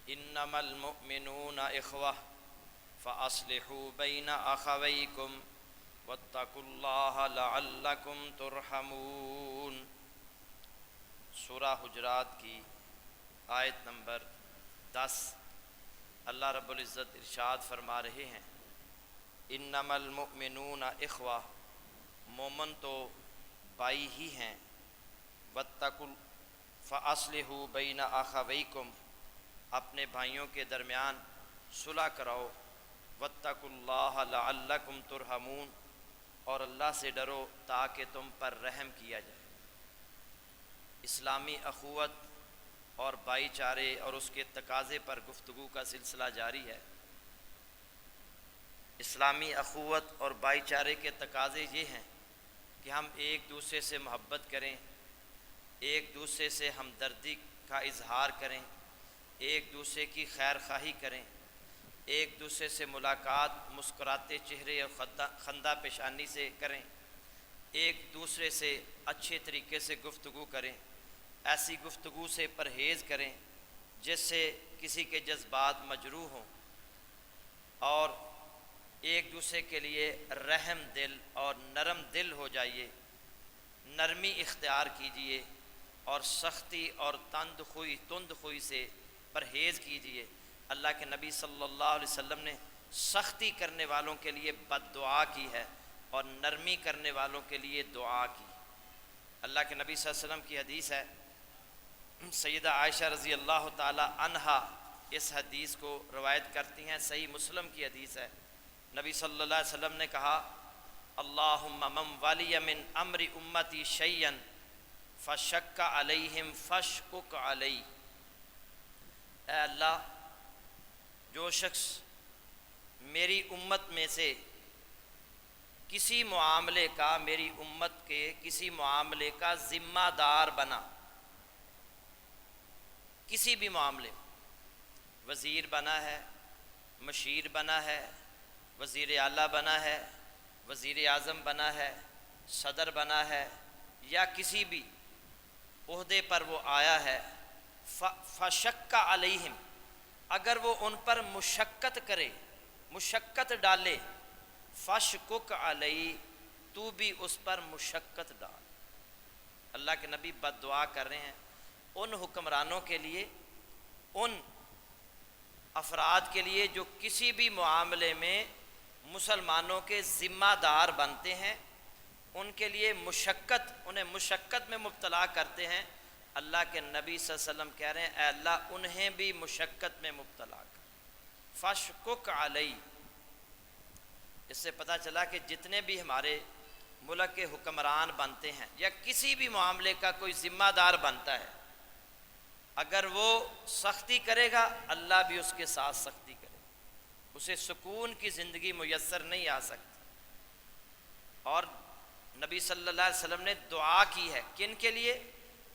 انما المؤمنون اخوہ فاصلحوا بین اخویکم واتقوا اللہ لعلکم ترحمون۔ سورہ حجرات کی آیت نمبر 10۔ اللہ رب العزت ارشاد فرما رہے ہیں انما المؤمنون اخوہ، مومن تو بھائی ہی ہیں، واتقوا فاصلحوا بین اخویکم، اپنے بھائیوں کے درمیان صلح کراؤ، واتقوا اللہ لعلکم ترحمون، اور اللہ سے ڈرو تاکہ تم پر رحم کیا جائے۔ اسلامی اخوت اور بھائی چارے اور اس کے تقاضے پر گفتگو کا سلسلہ جاری ہے۔ اسلامی اخوت اور بھائی چارے کے تقاضے یہ ہیں کہ ہم ایک دوسرے سے محبت کریں، ایک دوسرے سے ہمدردی کا اظہار کریں، ایک دوسرے کی خیر خواہی کریں، ایک دوسرے سے ملاقات مسکراتے چہرے اور خندہ پیشانی سے کریں، ایک دوسرے سے اچھے طریقے سے گفتگو کریں، ایسی گفتگو سے پرہیز کریں جس سے کسی کے جذبات مجروح ہوں، اور ایک دوسرے کے لیے رحم دل اور نرم دل ہو جائیے، نرمی اختیار کیجیے اور سختی اور تند خوئی سے پرہیز کیجیے۔ اللہ کے نبی صلی اللہ علیہ وسلم نے سختی کرنے والوں کے لیے بد دعا کی ہے اور نرمی کرنے والوں کے لیے دعا کی۔ اللہ کے نبی صلی اللہ علیہ وسلم کی حدیث ہے، سیدہ عائشہ رضی اللہ تعالی عنہا اس حدیث کو روایت کرتی ہیں، صحیح مسلم کی حدیث ہے۔ نبی صلی اللہ علیہ وسلم نے کہا اللہم من ولی من امر امتی شیئا فشک علیہم فاشکک علی، اے اللہ جو شخص میری امت میں سے کسی معاملے کا، میری امت کے کسی معاملے کا ذمہ دار بنا، کسی بھی معاملے، وزیر بنا ہے، مشیر بنا ہے، وزیر اعلیٰ بنا ہے، وزیر اعظم بنا ہے، صدر بنا ہے، یا کسی بھی عہدے پر وہ آیا ہے، فشک علیہم، اگر وہ ان پر مشقت کرے، مشقت ڈالے، فاشکک علی، تو بھی اس پر مشقت ڈال۔ اللہ کے نبی بد دعا کر رہے ہیں ان حکمرانوں کے لیے، ان افراد کے لیے جو کسی بھی معاملے میں مسلمانوں کے ذمہ دار بنتے ہیں، ان کے لیے مشقت، انہیں مشقت میں مبتلا کرتے ہیں۔ اللہ کے نبی صلی اللہ علیہ وسلم کہہ رہے ہیں اے اللہ انہیں بھی مشقت میں مبتلا کر، فاشکک علی۔ اس سے پتہ چلا کہ جتنے بھی ہمارے ملک کے حکمران بنتے ہیں یا کسی بھی معاملے کا کوئی ذمہ دار بنتا ہے، اگر وہ سختی کرے گا اللہ بھی اس کے ساتھ سختی کرے گا، اسے سکون کی زندگی میسر نہیں آ سکتی۔ اور نبی صلی اللہ علیہ وسلم نے دعا کی ہے کن کے لیے؟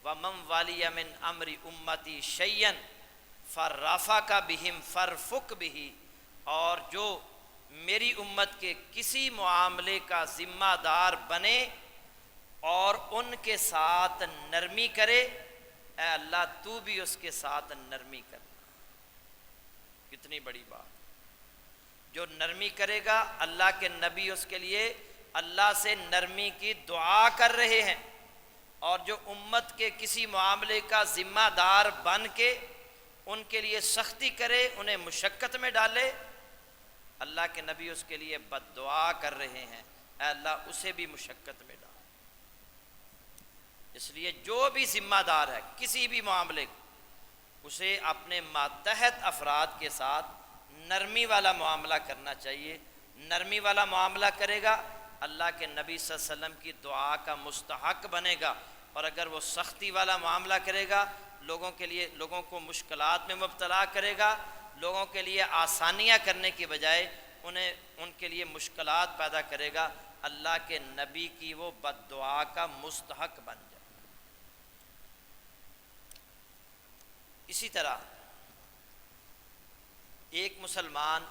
وَمَنْ وَلِيَ مِنْ أَمْرِ أُمَّتِي شَيْئًا فَرَّفَقَ بِهِمْ فَارْفُقْ بِهِ، اور جو میری امت کے کسی معاملے کا ذمہ دار بنے اور ان کے ساتھ نرمی کرے، اے اللہ تو بھی اس کے ساتھ نرمی کر۔ کتنی بڑی بات، جو نرمی کرے گا اللہ کے نبی اس کے لیے اللہ سے نرمی کی دعا کر رہے ہیں، اور جو امت کے کسی معاملے کا ذمہ دار بن کے ان کے لیے سختی کرے، انہیں مشقت میں ڈالے، اللہ کے نبی اس کے لیے بد دعا کر رہے ہیں اے اللہ اسے بھی مشقت میں ڈال۔ اس لیے جو بھی ذمہ دار ہے کسی بھی معاملے کو، اسے اپنے ماتحت افراد کے ساتھ نرمی والا معاملہ کرنا چاہیے۔ نرمی والا معاملہ کرے گا اللہ کے نبی صلی اللہ علیہ وسلم کی دعا کا مستحق بنے گا، اور اگر وہ سختی والا معاملہ کرے گا، لوگوں کو مشکلات میں مبتلا کرے گا، لوگوں کے لیے آسانیاں کرنے کی بجائے ان کے لیے مشکلات پیدا کرے گا، اللہ کے نبی کی وہ بد دعا کا مستحق بن جائے۔ اسی طرح ایک مسلمان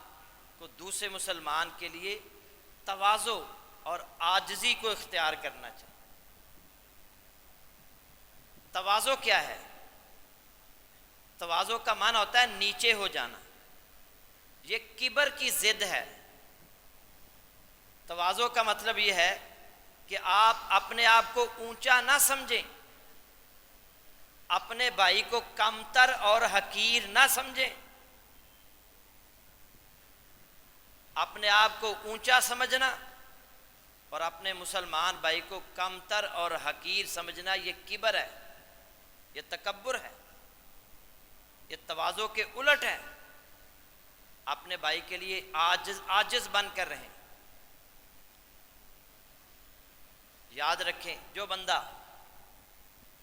کو دوسرے مسلمان کے لیے تواضع اور عاجزی کو اختیار کرنا چاہیے۔ تواضع کیا ہے؟ تواضع کا معنی ہوتا ہے نیچے ہو جانا، یہ کبر کی ضد ہے۔ تواضع کا مطلب یہ ہے کہ آپ اپنے آپ کو اونچا نہ سمجھیں، اپنے بھائی کو کمتر اور حقیر نہ سمجھیں۔ اپنے آپ کو اونچا سمجھنا اور اپنے مسلمان بھائی کو کمتر اور حقیر سمجھنا یہ کبر ہے، یہ تکبر ہے، یہ تواضع کے الٹ ہے۔ اپنے بھائی کے لیے عاجز بن کر رہیں۔ یاد رکھیں، جو بندہ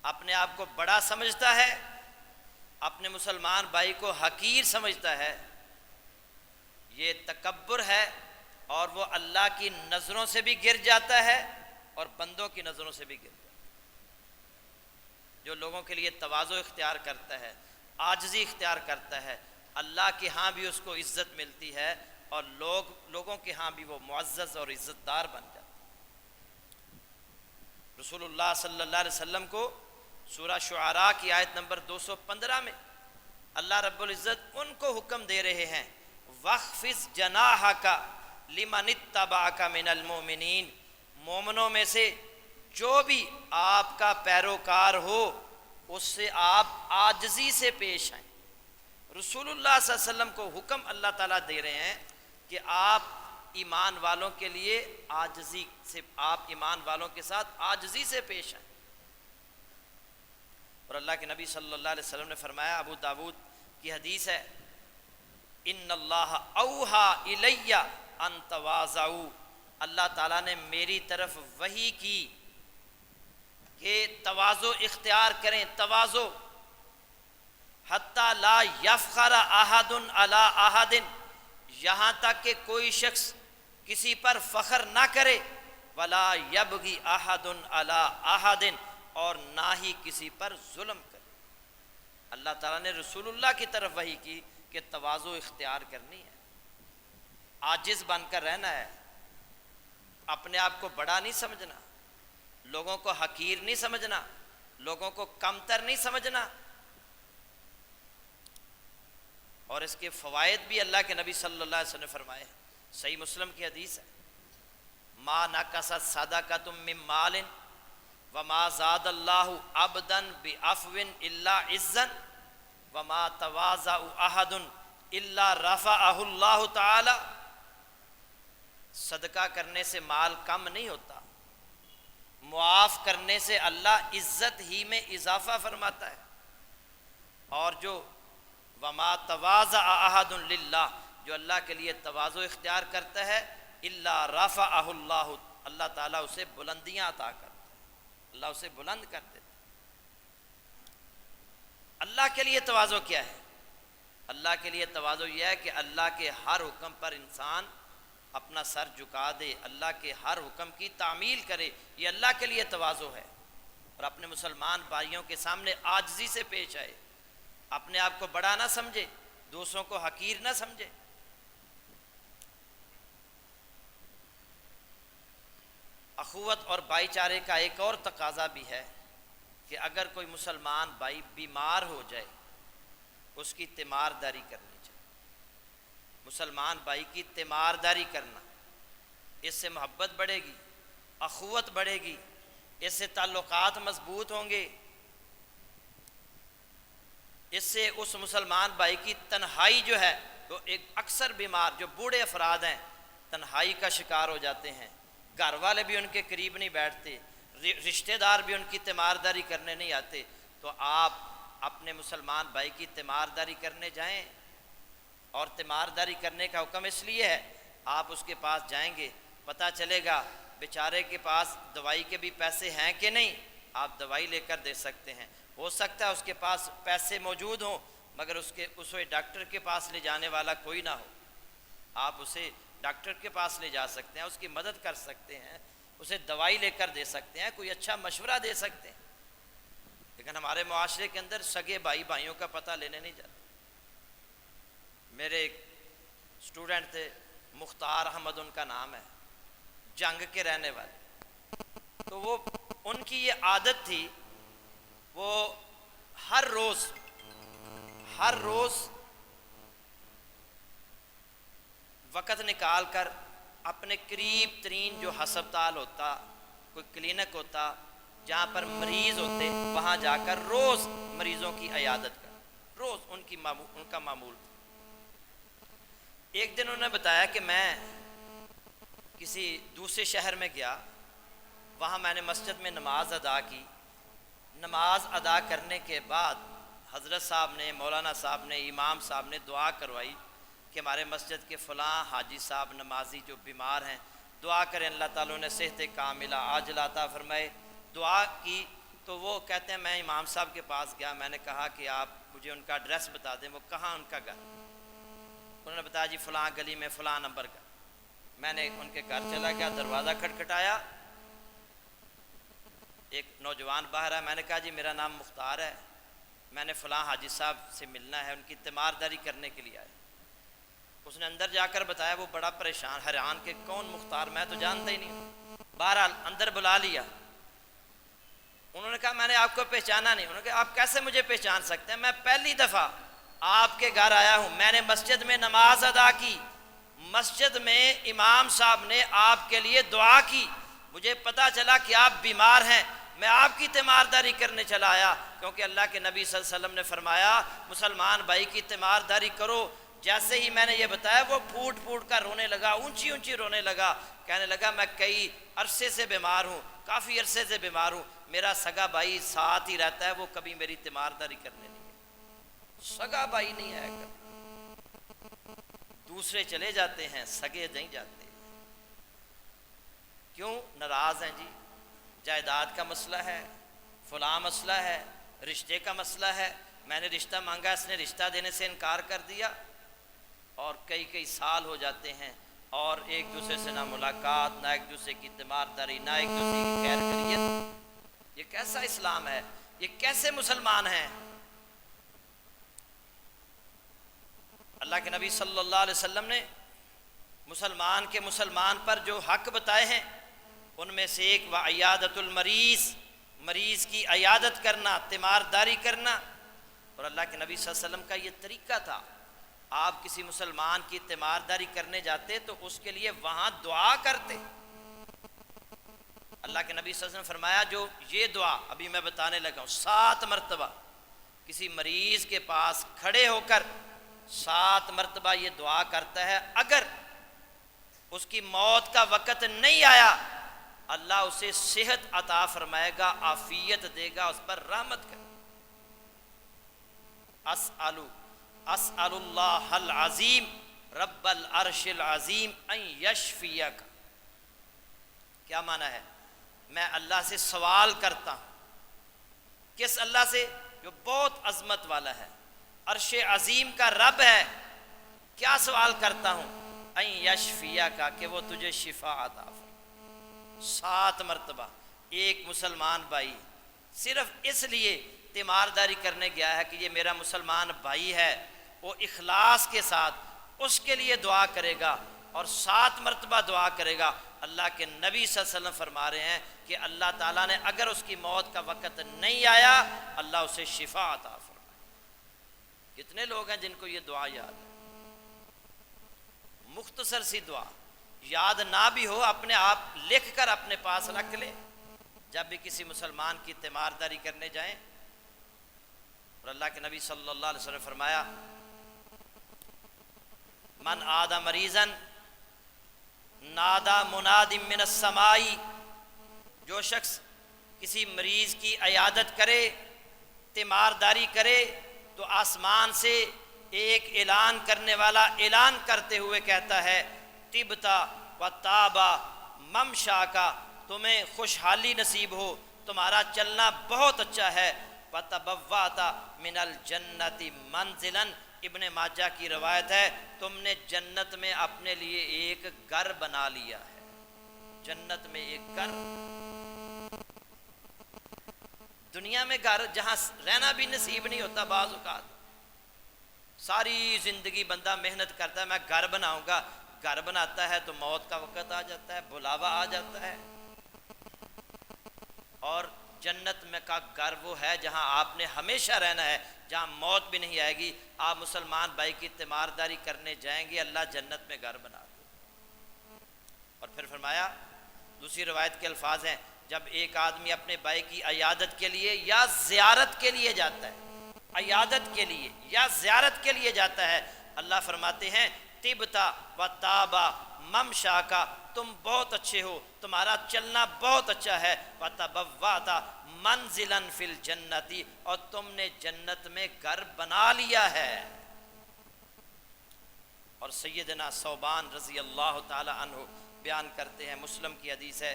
اپنے آپ کو بڑا سمجھتا ہے، اپنے مسلمان بھائی کو حقیر سمجھتا ہے، یہ تکبر ہے، اور وہ اللہ کی نظروں سے بھی گر جاتا ہے اور بندوں کی نظروں سے بھی گر جاتا ہے۔ جو لوگوں کے لیے تواضع اختیار کرتا ہے، عاجزی اختیار کرتا ہے، اللہ کے ہاں بھی اس کو عزت ملتی ہے، اور لوگوں کے ہاں بھی وہ معزز اور عزت دار بن جاتا ہے۔ رسول اللہ صلی اللہ علیہ وسلم کو سورہ شعراء کی آیت نمبر 215 میں اللہ رب العزت ان کو حکم دے رہے ہیں، وَاخْفِضْ جَنَاحَكَ لِمَنِ اتَّبَعَكَ مِنَ الْمُؤْمِنِينَ، مومنوں میں سے جو بھی آپ کا پیروکار ہو اس سے آپ عاجزی سے پیش آئیں۔ رسول اللہ صلی اللہ علیہ وسلم کو حکم اللہ تعالیٰ دے رہے ہیں کہ آپ ایمان والوں کے لیے عاجزی سے، آپ ایمان والوں کے ساتھ عاجزی سے پیش آئیں۔ اور اللہ کے نبی صلی اللہ علیہ وسلم نے فرمایا، ابو داود کی حدیث ہے، ان اللہ اوحا الی ان تواضعوا، اللہ تعالیٰ نے میری طرف وحی کی کہ تواضع اختیار کریں، تواضع، حتی لا یفخر احد علی احد، یہاں تک کہ کوئی شخص کسی پر فخر نہ کرے، ولا یبغی احد علی احد، اور نہ ہی کسی پر ظلم کرے۔ اللہ تعالیٰ نے رسول اللہ کی طرف وحی کی کہ تواضع اختیار کرنی ہے، عاجز بن کر رہنا ہے، اپنے آپ کو بڑا نہیں سمجھنا، لوگوں کو حقیر نہیں سمجھنا، لوگوں کو کمتر نہیں سمجھنا۔ اور اس کے فوائد بھی اللہ کے نبی صلی اللہ علیہ وسلم نے فرمائے، صحیح مسلم کی حدیث ہے، ما نقصت صدقۃ من مال وما زاد اللہ عبدا بعفو الا عزا وما تواضع احد الا رفعہ اللہ تعالی۔ صدقہ کرنے سے مال کم نہیں ہوتا، معاف کرنے سے اللہ عزت ہی میں اضافہ فرماتا ہے۔ اور جو وما تواضع احد للہ، جو اللہ کے لیے تواضع اختیار کرتا ہے، الا رفعہ اللہ، اللہ تعالیٰ اسے بلندیاں عطا کرتا ہے، اللہ اسے بلند کر دیتا ہے۔ اللہ کے لیے تواضع کیا ہے؟ اللہ کے لیے تواضع یہ ہے کہ اللہ کے ہر حکم پر انسان اپنا سر جھکا دے، اللہ کے ہر حکم کی تعمیل کرے، یہ اللہ کے لیے تواضع ہے۔ اور اپنے مسلمان بھائیوں کے سامنے عاجزی سے پیش آئے، اپنے آپ کو بڑا نہ سمجھے، دوسروں کو حقیر نہ سمجھے۔ اخوت اور بھائی چارے کا ایک اور تقاضا بھی ہے کہ اگر کوئی مسلمان بھائی بیمار ہو جائے، اس کی تیمارداری کرنی چاہیے۔ مسلمان بھائی کی تیمارداری کرنا، اس سے محبت بڑھے گی، اخوت بڑھے گی، اس سے تعلقات مضبوط ہوں گے، اس سے اس مسلمان بھائی کی تنہائی جو ہے، وہ ایک اکثر بیمار جو بوڑھے افراد ہیں تنہائی کا شکار ہو جاتے ہیں، گھر والے بھی ان کے قریب نہیں بیٹھتے، رشتہ دار بھی ان کی تیمارداری کرنے نہیں آتے، تو آپ اپنے مسلمان بھائی کی تیمارداری کرنے جائیں۔ اور تیمارداری کرنے کا حکم اس لیے ہے، آپ اس کے پاس جائیں گے، پتہ چلے گا بیچارے کے پاس دوائی کے بھی پیسے ہیں کہ نہیں، آپ دوائی لے کر دے سکتے ہیں۔ ہو سکتا ہے اس کے پاس پیسے موجود ہوں مگر اسے ڈاکٹر کے پاس لے جانے والا کوئی نہ ہو، آپ اسے ڈاکٹر کے پاس لے جا سکتے ہیں، اس کی مدد کر سکتے ہیں، اسے دوائی لے کر دے سکتے ہیں، کوئی اچھا مشورہ دے سکتے ہیں۔ لیکن ہمارے معاشرے کے اندر سگے بھائیوں کا پتہ لینے نہیں جاتے۔ میرے ایک اسٹوڈنٹ تھے، مختار احمد ان کا نام ہے، جنگ کے رہنے والے، تو وہ ان کی یہ عادت تھی، وہ ہر ہر روز وقت نکال کر اپنے قریب ترین جو ہسپتال ہوتا، کوئی کلینک ہوتا جہاں پر مریض ہوتے، وہاں جا کر روز مریضوں کی عیادت کر، روز ان کا معمول تھا۔ ایک دن انہوں نے بتایا کہ میں کسی دوسرے شہر میں گیا، وہاں میں نے مسجد میں نماز ادا کی۔ نماز ادا کرنے کے بعد حضرت صاحب نے، مولانا صاحب نے، امام صاحب نے دعا کروائی کہ ہمارے مسجد کے فلاں حاجی صاحب نمازی جو بیمار ہیں، دعا کریں اللہ تعالیٰ نے صحت کاملہ عاجلہ عطا فرمائے۔ دعا کی تو وہ کہتے ہیں میں امام صاحب کے پاس گیا، میں نے کہا کہ آپ مجھے ان کا ایڈریس بتا دیں، وہ کہاں ان کا گھر؟ انہوں نے بتایا جی فلاں گلی میں فلاں نمبر کا۔ میں نے ان کے گھر چلا گیا، دروازہ کھٹکھٹایا، ایک نوجوان باہر ہے۔ میں نے کہا جی میرا نام مختار ہے، میں نے فلاں حاجی صاحب سے ملنا ہے، ان کی تیمارداری کرنے کے لیے آئے۔ اس نے اندر جا کر بتایا، وہ بڑا پریشان حیران کہ کون مختار، میں تو جانتا ہی نہیں۔ بہرحال اندر بلا لیا۔ انہوں نے کہا میں نے آپ کو پہچانا نہیں۔ انہوں نے کہا آپ کیسے مجھے پہچان سکتے ہیں، میں پہلی دفعہ آپ کے گھر آیا ہوں، میں نے مسجد میں نماز ادا کی، مسجد میں امام صاحب نے آپ کے لیے دعا کی، مجھے پتا چلا کہ آپ بیمار ہیں، میں آپ کی تیمارداری کرنے چلا آیا، کیونکہ اللہ کے نبی صلی اللہ علیہ وسلم نے فرمایا مسلمان بھائی کی تیمارداری کرو۔ جیسے ہی میں نے یہ بتایا وہ پھوٹ پھوٹ کر رونے لگا، اونچی اونچی رونے لگا، کہنے لگا میں کئی عرصے سے بیمار ہوں، کافی عرصے سے بیمار ہوں، میرا سگا بھائی ساتھ ہی رہتا ہے، وہ کبھی میری تیمارداری کرنے نہیں ہے۔ سگا بھائی نہیں ہے، دوسرے چلے جاتے ہیں، سگے نہیں جاتے۔ کیوں ناراض ہیں جی؟ جائیداد کا مسئلہ ہے، فلاں مسئلہ ہے، رشتے کا مسئلہ ہے، میں نے رشتہ مانگا، اس نے رشتہ دینے سے انکار کر دیا، اور کئی سال ہو جاتے ہیں اور ایک دوسرے سے نہ ملاقات، نہ ایک دوسرے کی تیمارداری، نہ ایک دوسرے کی خیر خیریت۔ یہ کیسا اسلام ہے؟ یہ کیسے مسلمان ہیں؟ اللہ کے نبی صلی اللہ علیہ وسلم نے مسلمان کے مسلمان پر جو حق بتائے ہیں ان میں سے ایک وعیادت المریض، مریض کی عیادت کرنا، تیمارداری کرنا۔ اور اللہ کے نبی صلی اللہ علیہ وسلم کا یہ طریقہ تھا، آپ کسی مسلمان کی تیمارداری کرنے جاتے تو اس کے لیے وہاں دعا کرتے۔ اللہ کے نبی صلی اللہ علیہ وسلم نے فرمایا جو یہ دعا ابھی میں بتانے لگا ہوں 7 مرتبہ کسی مریض کے پاس کھڑے ہو کر 7 مرتبہ یہ دعا کرتا ہے، اگر اس کی موت کا وقت نہیں آیا اللہ اسے صحت عطا فرمائے گا، عافیت دے گا، اس پر رحمت کرے۔ اسأل اللہ العظیم رب العرش العظیم ان یشفیک۔ کیا معنی ہے؟ میں اللہ سے سوال کرتا ہوں۔ کس اللہ سے؟ جو بہت عظمت والا ہے، عرش عظیم کا رب ہے۔ کیا سوال کرتا ہوں؟ ان یشفیک، کہ وہ تجھے شفا عطا فرمائے۔ 7 مرتبہ ایک مسلمان بھائی صرف اس لیے تیمارداری کرنے گیا ہے کہ یہ میرا مسلمان بھائی ہے، وہ اخلاص کے ساتھ اس کے لیے دعا کرے گا اور 7 مرتبہ دعا کرے گا۔ اللہ کے نبی صلی اللہ علیہ وسلم فرما رہے ہیں کہ اللہ تعالیٰ نے اگر اس کی موت کا وقت نہیں آیا اللہ اسے شفا عطا فرمائے۔ کتنے لوگ ہیں جن کو یہ دعا یاد ہے؟ مختصر سی دعا، یاد نہ بھی ہو اپنے آپ لکھ کر اپنے پاس رکھ لیں، جب بھی کسی مسلمان کی تیمارداری کرنے جائیں۔ اور اللہ کے نبی صلی اللہ علیہ وسلم نے فرمایا من عاد مریضا نادا مناد من السماء، جو شخص کسی مریض کی عیادت کرے، تیمارداری کرے، تو آسمان سے ایک اعلان کرنے والا اعلان کرتے ہوئے کہتا ہے طبتا و تابا ممشا کا، تمہیں خوشحالی نصیب ہو، تمہارا چلنا بہت اچھا ہے۔ وَتَبَوَّأْتَ مِنَ الْجَنَّةِ مَنزِلًا، ابن ماجہ کی روایت ہے تم نے جنت میں اپنے لیے ایک گھر بنا لیا ہے۔ جنت میں ایک گھر، دنیا میں گھر جہاں رہنا بھی نصیب نہیں ہوتا، بعض اوقات ساری زندگی بندہ محنت کرتا ہے میں گھر بناؤں گا، گھر بناتا ہے تو موت کا وقت آ جاتا ہے، بلاوا آ جاتا ہے۔ اور جنت میں کا گھر وہ ہے جہاں آپ نے ہمیشہ رہنا ہے، جہاں موت بھی نہیں آئے گی، آپ مسلمان بھائی کی تیمارداری کرنے جائیں گے، اللہ جنت میں گھر بنا دے۔ اور پھر فرمایا، دوسری روایت کے الفاظ ہیں، جب ایک آدمی اپنے بھائی کی عیادت کے لیے یا زیارت کے لیے جاتا ہے، عیادت کے لیے یا زیارت کے لیے جاتا ہے، اللہ فرماتے ہیں طبتا و تابا ممشا کا، تم بہت اچھے ہو، تمہارا چلنا بہت اچھا ہے، وتبواتا منزلا فی الجنتی، اور تم نے جنت میں گھر بنا لیا ہے۔ اور سیدنا ثوبان رضی اللہ تعالی عنہ بیان کرتے ہیں، مسلم کی حدیث ہے،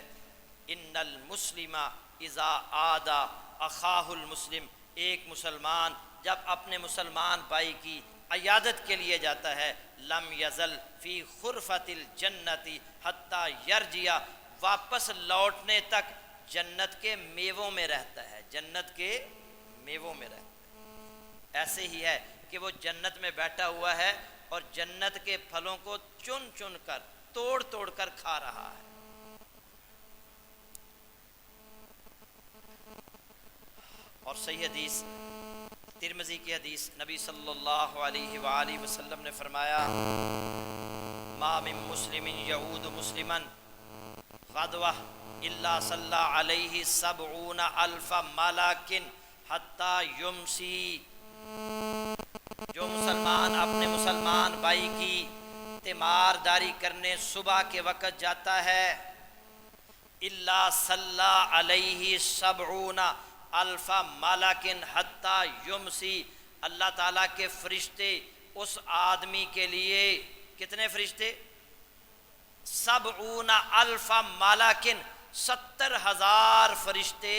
ان المسلم اذا عادا اخاہ المسلم، ایک مسلمان جب اپنے مسلمان بھائی کی عیادت کے لیے جاتا ہے، لم یزل فی خرفت الجنت حتی یرجع، واپس لوٹنے تک جنت کے میووں میں رہتا ہے، جنت کے میووں میں رہتا ہے۔ ایسے ہی ہے کہ وہ جنت میں بیٹھا ہوا ہے اور جنت کے پھلوں کو چن چن کر توڑ توڑ کر کھا رہا ہے۔ اور صحیح حدیث ترمذی کی حدیث، نبی صلی اللہ علیہ وآلہ وسلم نے فرمایا، ما من مسلم یعود مسلما غدوہ الا صلی علیہ 70,000 ملک حتی یمسی، جو مسلمان اپنے مسلمان بھائی کی تیمارداری کرنے صبح کے وقت جاتا ہے، الا صلی علیہ 70,000 ملک حتی یمسی، اللہ تعالیٰ کے فرشتے اس آدمی کے لیے، کتنے فرشتے؟ 70,000 ملک، 70,000 فرشتے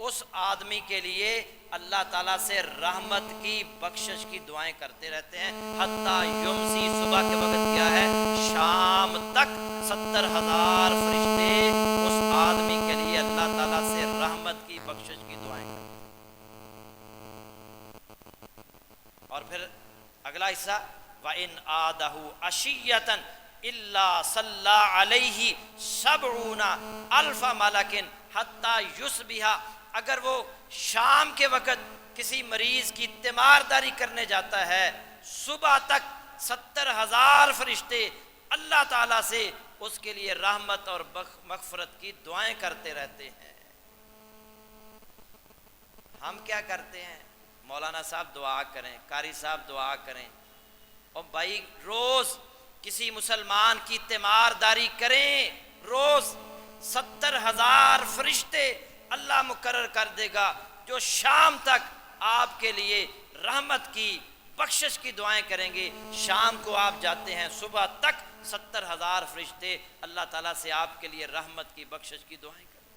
اس آدمی کے لیے اللہ تعالیٰ سے رحمت کی بخشش کی دعائیں کرتے رہتے ہیں، حتی یمسی، صبح کے وقت کیا ہے؟ شام تک 70,000 فرشتے اس آدمی کے لیے اللہ تعالیٰ سے رحمت کی بخشش کی دعائیں کرتے ہیں۔ اور پھر اگلا حصہ، وَإِنْ آدَهُ عَشِيَّةً إِلَّا صَلَّى عَلَيْهِ 70,000 مَلَكٍ حَتَّى يُصْبِحَ، اگر وہ شام کے وقت کسی مریض کی تیمارداری کرنے جاتا ہے، صبح تک 70,000 فرشتے اللہ تعالیٰ سے اس کے لیے رحمت اور مغفرت کی دعائیں کرتے رہتے ہیں۔ ہم کیا کرتے ہیں؟ مولانا صاحب دعا کریں، قاری صاحب دعا کریں، اور بھائی روز کسی مسلمان کی تیمارداری کریں، روز 70,000 فرشتے اللہ مقرر کر دے گا جو شام تک آپ کے لیے رحمت کی بخشش کی دعائیں کریں گے۔ شام کو آپ جاتے ہیں، صبح تک 70,000 فرشتے اللہ تعالیٰ سے آپ کے لیے رحمت کی بخشش کی دعائیں کریں۔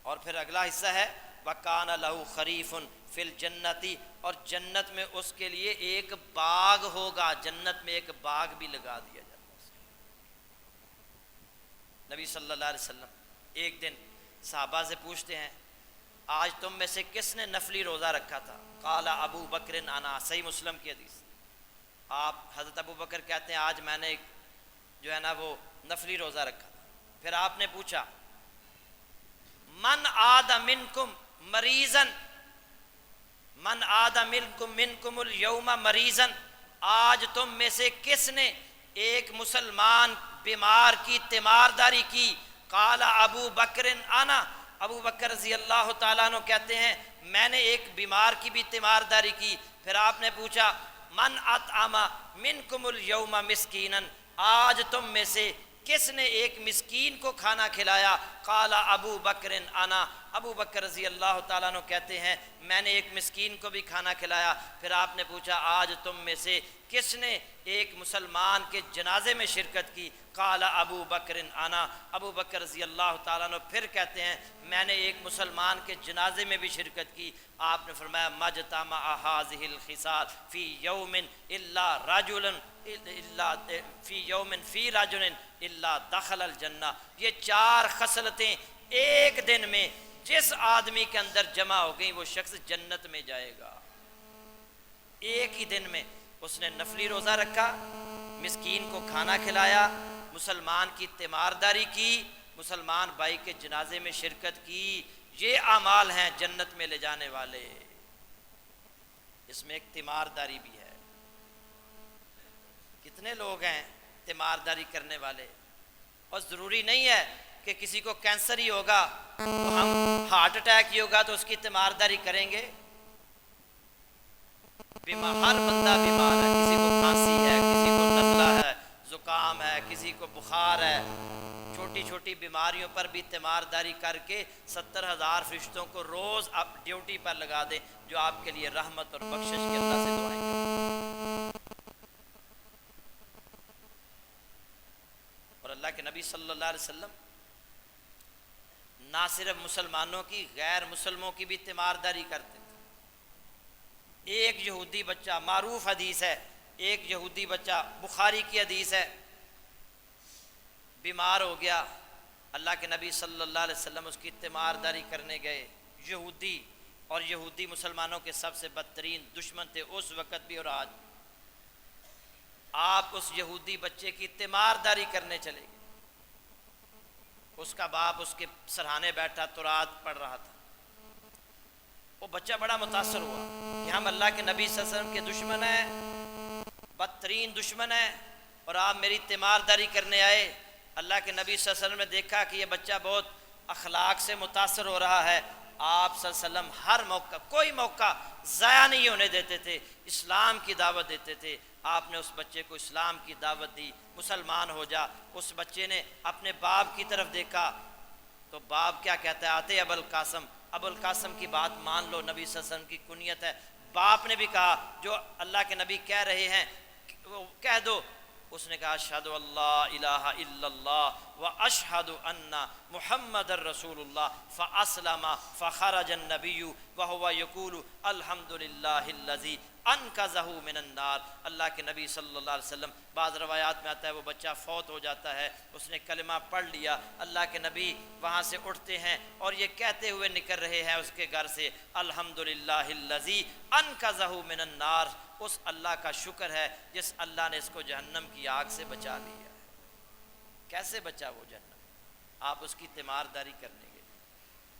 اور پھر اگلا حصہ ہے، وَكَانَ لَهُ خَرِيفٌ فِي الْجَنَّةِ، اور جنت میں اس کے لیے ایک باغ ہوگا، جنت میں ایک باغ بھی لگا دیا جاتا ہے۔ نبی صلی اللہ علیہ وسلم ایک دن صحابہ سے پوچھتے ہیں، آج تم میں سے کس نے نفلی روزہ رکھا تھا؟ قال ابو بکر انا، صحیح مسلم کی حدیث۔ آپ حضرت ابو بکر کہتے ہیں آج میں نے جو ہے نا وہ نفلی روزہ رکھا تھا۔ پھر آپ نے پوچھا، من عاد منکم مریضا، من عاد منکم اليوم مریضا، آج تم میں سے کس نے ایک مسلمان بیمار کی تیمارداری کی؟ قال ابو بکر انا، ابو بکر رضی اللہ تعالیٰ عنہ کہتے ہیں میں نے ایک بیمار کی بھی تیمارداری کی۔ پھر آپ نے پوچھا، من اطعم منکم اليوم مسکینا، آج تم میں سے کس نے ایک مسکین کو کھانا کھلایا؟ قال ابو بکر انا، ابو بکر رضی اللہ تعالیٰ عنہ کہتے ہیں میں نے ایک مسکین کو بھی کھانا کھلایا۔ پھر آپ نے پوچھا آج تم میں سے کس نے ایک مسلمان کے جنازے میں شرکت کی؟ قال ابو بکر انا، ابو بکر رضی اللہ تعالیٰ عنہ پھر کہتے ہیں میں نے ایک مسلمان کے جنازے میں بھی شرکت کی۔ آپ نے فرمایا مجتمع هذه الخصال فی یوم الا رجل فی یوم فی رجل الا دخل الجنہ، یہ 4 خصلتیں ایک دن میں جس آدمی کے اندر جمع ہو گئیں وہ شخص جنت میں جائے گا۔ ایک ہی دن میں اس نے نفلی روزہ رکھا، مسکین کو کھانا کھلایا، مسلمان کی تیمارداری کی، مسلمان بھائی کے جنازے میں شرکت کی، یہ اعمال ہیں جنت میں لے جانے والے۔ اس میں ایک تیمارداری بھی ہے۔ کتنے لوگ ہیں تیمارداری کرنے والے، اور ضروری نہیں ہے کہ کسی کو کینسر ہی ہوگا تو ہم ہارٹ اٹیک ہی ہوگا تو اس کی تیمارداری کریں گے۔ ہر بندہ بیمار ہے، کسی کو کھانسی ہے، کسی کو نزلہ ہے، زکام ہے، کسی کو بخار ہے، چھوٹی چھوٹی بیماریوں پر بھی تیمارداری کر کے 70,000 فرشتوں کو روز آپ ڈیوٹی پر لگا دیں جو آپ کے لیے رحمت اور بخشش کے اللہ سے دعائیں کریں۔ اور اللہ کے نبی صلی اللہ علیہ وسلم نہ صرف مسلمانوں کی، غیر مسلموں کی بھی تیمارداری کرتے تھے۔ ایک یہودی بچہ، معروف حدیث ہے، ایک یہودی بچہ، بخاری کی حدیث ہے، بیمار ہو گیا، اللہ کے نبی صلی اللہ علیہ وسلم اس کی تیمارداری کرنے گئے۔ یہودی، اور یہودی مسلمانوں کے سب سے بدترین دشمن تھے اس وقت بھی اور آج۔ آپ اس یہودی بچے کی تیمارداری کرنے چلے گئے، اس کا باپ اس کے سرہانے بیٹھا تورات پڑھ رہا تھا۔ وہ بچہ بڑا متاثر ہوا کہ ہم اللہ کے نبی صلی اللہ علیہ وسلم کے دشمن ہیں، بدترین دشمن ہیں، اور آپ میری تیمارداری کرنے آئے۔ اللہ کے نبی صلی اللہ علیہ وسلم نے دیکھا کہ یہ بچہ بہت اخلاق سے متاثر ہو رہا ہے۔ آپ صلی اللہ علیہ وسلم ہر موقع، کوئی موقع ضائع نہیں ہونے دیتے تھے، اسلام کی دعوت دیتے تھے۔ آپ نے اس بچے کو اسلام کی دعوت دی، مسلمان ہو جا۔ اس بچے نے اپنے باپ کی طرف دیکھا تو باپ کیا کہتا ہے، آتے ابو القاسم، ابو القاسم کی بات مان لو، نبی صلی اللہ علیہ وسلم کی کنیت ہے۔ باپ نے بھی کہا جو اللہ کے نبی کہہ رہے ہیں وہ کہہ دو۔ اس نے کہا اشہد اللہ الہ الا اللہ و اشہد ان محمد الرسول اللہ، فاسلم فخرج النبی وهو یقول الحمد للہ الذی انقذہ من النار۔ اللہ کے نبی صلی اللہ علیہ وسلم، بعض روایات میں آتا ہے وہ بچہ فوت ہو جاتا ہے، اس نے کلمہ پڑھ لیا، اللہ کے نبی وہاں سے اٹھتے ہیں اور یہ کہتے ہوئے نکل رہے ہیں اس کے گھر سے، الحمد للہ الذی انقذہ من النار، اس اللہ کا شکر ہے جس اللہ نے اس کو جہنم کی آگ سے بچا لیا ہے۔ کیسے بچا وہ جہنم؟ آپ اس کی تیمارداری کرنے گے۔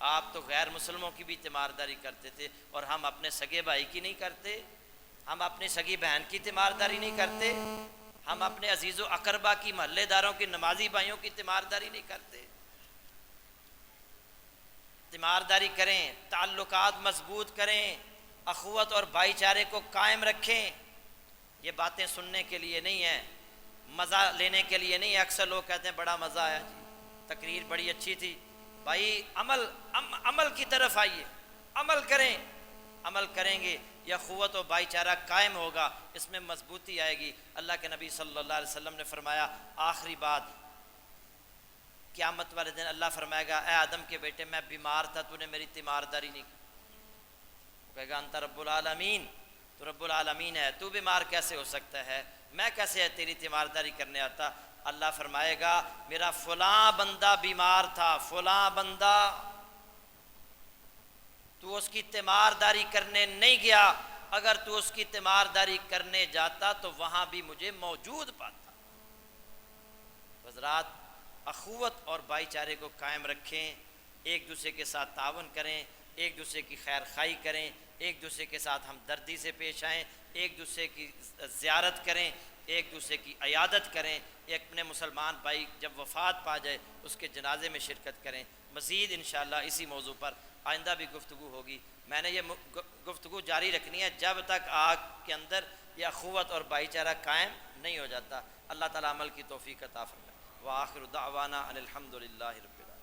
آپ تو غیر مسلموں کی بھی تیمارداری کرتے تھے، اور ہم اپنے سگے بھائی کی نہیں کرتے، ہم اپنی سگی بہن کی تیمارداری نہیں کرتے، ہم اپنے عزیز و اقربا کی، محلے داروں کی، نمازی بھائیوں کی تیمارداری نہیں کرتے۔ تیمارداری کریں، تعلقات مضبوط کریں، اخوت اور بھائی چارے کو قائم رکھیں۔ یہ باتیں سننے کے لیے نہیں ہیں، مزہ لینے کے لیے نہیں ہے۔ اکثر لوگ کہتے ہیں بڑا مزہ آیا جی، تقریر بڑی اچھی تھی۔ بھائی عمل کی طرف آئیے، عمل کریں، عمل کریں گے یا اخوت و بھائی چارہ قائم ہوگا، اس میں مضبوطی آئے گی۔ اللہ کے نبی صلی اللہ علیہ وسلم نے فرمایا آخری بات، قیامت والے دن اللہ فرمائے گا اے آدم کے بیٹے میں بیمار تھا، تو نے میری تیمارداری نہیں کی۔ کہے گا انت رب العالمین، تو رب العالمین ہے، تو بیمار کیسے ہو سکتا ہے، میں کیسے تیری تیمارداری کرنے آتا؟ اللہ فرمائے گا میرا فلاں بندہ بیمار تھا، فلاں بندہ، تو اس کی تیمارداری کرنے نہیں گیا، اگر تو اس کی تیمارداری کرنے جاتا تو وہاں بھی مجھے موجود پاتا۔ حضرات اخوت اور بھائی چارے کو قائم رکھیں، ایک دوسرے کے ساتھ تعاون کریں، ایک دوسرے کی خیر خواہی کریں، ایک دوسرے کے ساتھ ہمدردی سے پیش آئیں، ایک دوسرے کی زیارت کریں، ایک دوسرے کی عیادت کریں، ایک اپنے مسلمان بھائی جب وفات پا جائے اس کے جنازے میں شرکت کریں۔ مزید انشاءاللہ اسی موضوع پر آئندہ بھی گفتگو ہوگی۔ میں نے یہ گفتگو جاری رکھنی ہے جب تک آگ کے اندر یہ اخوت اور بھائی چارہ قائم نہیں ہو جاتا۔ اللہ تعالیٰ عمل کی توفیق عطا فرمائے۔ وآخر دعوانا ان الحمد للہ رب العالمین۔